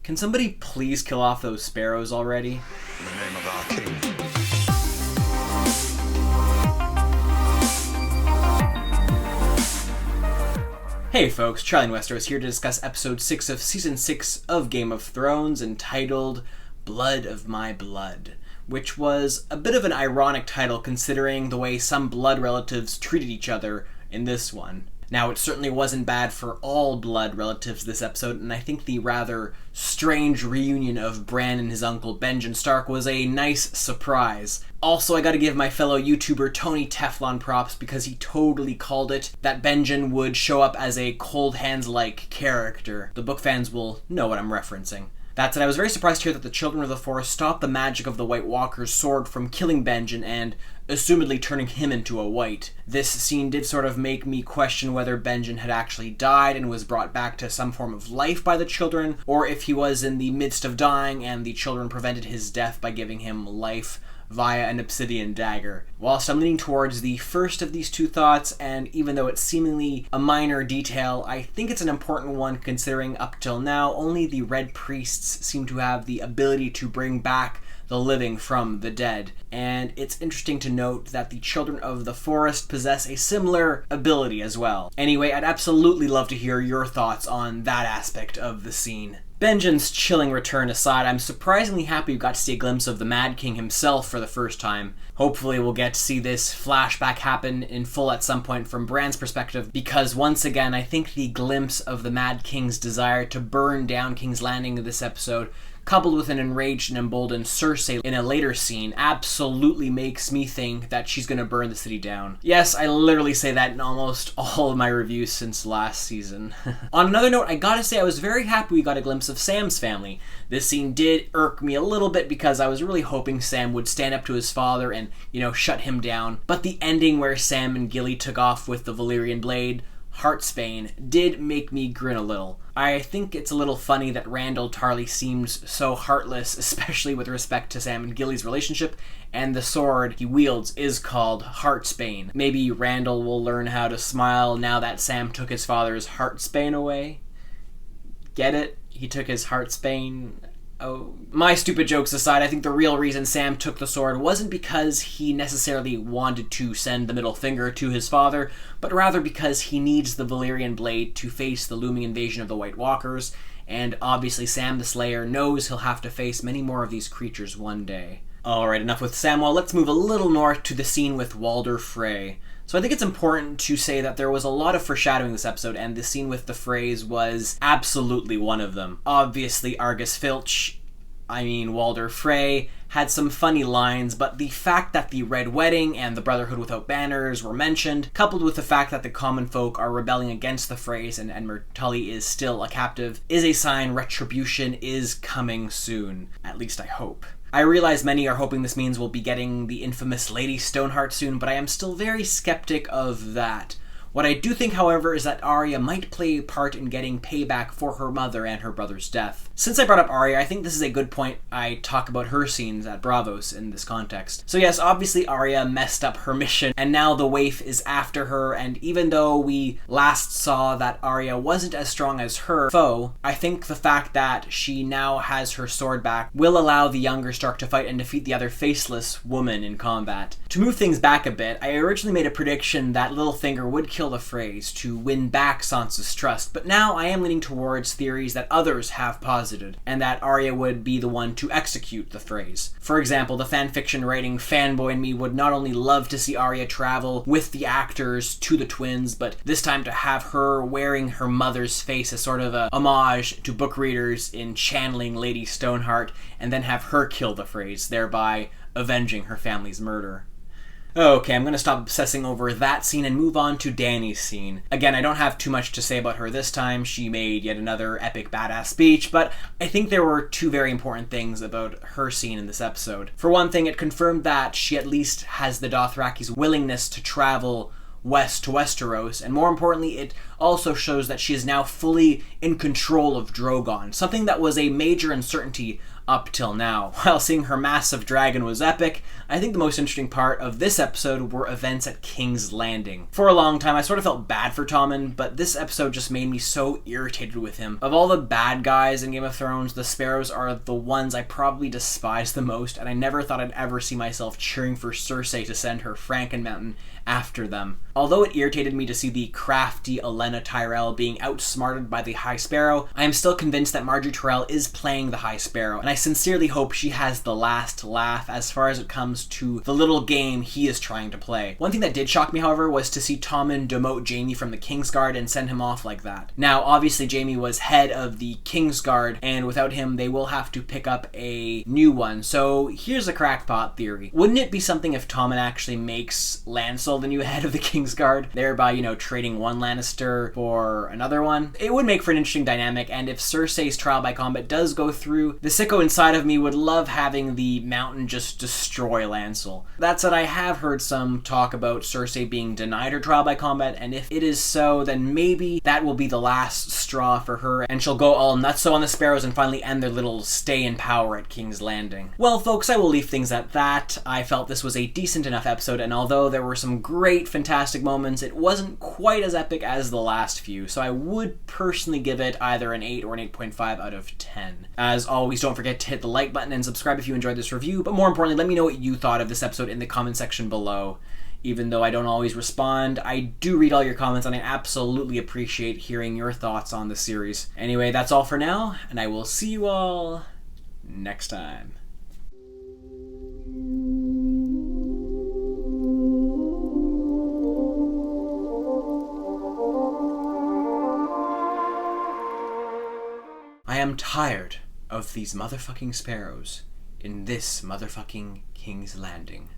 Can somebody please kill off those sparrows already? In the name of our king. Hey folks, Charlie in Westeros here to discuss episode 6 of season 6 of Game of Thrones, entitled Blood of My Blood, which was a bit of an ironic title considering the way some blood relatives treated each other in this one. Now, it certainly wasn't bad for all blood relatives this episode, and I think the rather strange reunion of Bran and his uncle Benjen Stark was a nice surprise. Also, I gotta give my fellow YouTuber Tony Teflon props because he totally called it that Benjen would show up as a Cold Hands-like character. The book fans will know what I'm referencing. That said, I was very surprised to hear that the Children of the Forest stopped the magic of the White Walker's sword from killing Benjen and assumedly turning him into a white. This scene did sort of make me question whether Benjen had actually died and was brought back to some form of life by the children, or if he was in the midst of dying and the children prevented his death by giving him life via an obsidian dagger. Whilst I'm leaning towards the first of these two thoughts, and even though it's seemingly a minor detail, I think it's an important one considering up till now only the Red Priests seem to have the ability to bring back the living from the dead. And it's interesting to note that the Children of the Forest possess a similar ability as well. Anyway, I'd absolutely love to hear your thoughts on that aspect of the scene. Benjen's chilling return aside, I'm surprisingly happy we got to see a glimpse of the Mad King himself for the first time. Hopefully we'll get to see this flashback happen in full at some point from Bran's perspective, because once again, I think the glimpse of the Mad King's desire to burn down King's Landing in this episode, coupled with an enraged and emboldened Cersei in a later scene, absolutely makes me think that she's gonna burn the city down. Yes, I literally say that in almost all of my reviews since last season. On another note, I gotta say I was very happy we got a glimpse of Sam's family. This scene did irk me a little bit because I was really hoping Sam would stand up to his father and, shut him down. But the ending where Sam and Gilly took off with the Valyrian blade, Heartsbane, did make me grin a little. I think it's a little funny that Randall Tarly seems so heartless, especially with respect to Sam and Gilly's relationship, and the sword he wields is called Heartsbane. Maybe Randall will learn how to smile now that Sam took his father's Heartsbane away? Get it? He took his Heartsbane. Oh, my stupid jokes aside, I think the real reason Sam took the sword wasn't because he necessarily wanted to send the middle finger to his father, but rather because he needs the Valyrian blade to face the looming invasion of the White Walkers, and obviously Sam the Slayer knows he'll have to face many more of these creatures one day. Alright, enough with Samwell, let's move a little north to the scene with Walder Frey. So I think it's important to say that there was a lot of foreshadowing this episode, and the scene with the Freys was absolutely one of them. Obviously, Walder Frey, had some funny lines, but the fact that the Red Wedding and the Brotherhood Without Banners were mentioned, coupled with the fact that the common folk are rebelling against the Freys and Edmure Tully is still a captive, is a sign retribution is coming soon. At least I hope. I realize many are hoping this means we'll be getting the infamous Lady Stoneheart soon, but I am still very skeptic of that. What I do think, however, is that Arya might play a part in getting payback for her mother and her brother's death. Since I brought up Arya, I think this is a good point I talk about her scenes at Braavos in this context. So yes, obviously Arya messed up her mission, and now the waif is after her, and even though we last saw that Arya wasn't as strong as her foe, I think the fact that she now has her sword back will allow the younger Stark to fight and defeat the other faceless woman in combat. To move things back a bit, I originally made a prediction that Littlefinger would kill the Freys to win back Sansa's trust, but now I am leaning towards theories that others have posited, and that Arya would be the one to execute the Freys. For example, the fanfiction writing fanboy in me would not only love to see Arya travel with the actors to the twins, but this time to have her wearing her mother's face as sort of a homage to book readers in channeling Lady Stoneheart, and then have her kill the Freys, thereby avenging her family's murder. Okay, I'm gonna stop obsessing over that scene and move on to Dany's scene. Again, I don't have too much to say about her this time. She made yet another epic badass speech, but I think there were two very important things about her scene in this episode. For one thing, it confirmed that she at least has the Dothraki's willingness to travel west to Westeros, and more importantly, it also shows that she is now fully in control of Drogon, something that was a major uncertainty up till now. While seeing her massive dragon was epic, I think the most interesting part of this episode were events at King's Landing. For a long time, I sort of felt bad for Tommen, but this episode just made me so irritated with him. Of all the bad guys in Game of Thrones, the Sparrows are the ones I probably despise the most, and I never thought I'd ever see myself cheering for Cersei to send her Franken Mountain after them. Although it irritated me to see the crafty Olenna Tyrell being outsmarted by the High Sparrow, I am still convinced that Margaery Tyrell is playing the High Sparrow, and I sincerely hope she has the last laugh as far as it comes to the little game he is trying to play. One thing that did shock me, however, was to see Tommen demote Jaime from the Kingsguard and send him off like that. Now, obviously Jaime was head of the Kingsguard, and without him they will have to pick up a new one. So here's a crackpot theory. Wouldn't it be something if Tommen actually makes Lancel the new head of the Kingsguard, thereby, trading one Lannister for another one? It would make for an interesting dynamic, and if Cersei's trial by combat does go through, the sicko inside of me would love having the mountain just destroy Lancel. That said, I have heard some talk about Cersei being denied her trial by combat, and if it is so, then maybe that will be the last straw for her, and she'll go all nutso on the Sparrows and finally end their little stay in power at King's Landing. Well, folks, I will leave things at that. I felt this was a decent enough episode, and although there were some great, fantastic moments, it wasn't quite as epic as the last few, so I would personally give it either an 8 or an 8.5 out of 10. As always, don't forget to hit the like button and subscribe if you enjoyed this review, but more importantly, let me know what you thought of this episode in the comment section below. Even though I don't always respond, I do read all your comments, and I absolutely appreciate hearing your thoughts on the series. Anyway, that's all for now, and I will see you all next time. I am tired of these motherfucking sparrows in this motherfucking King's Landing.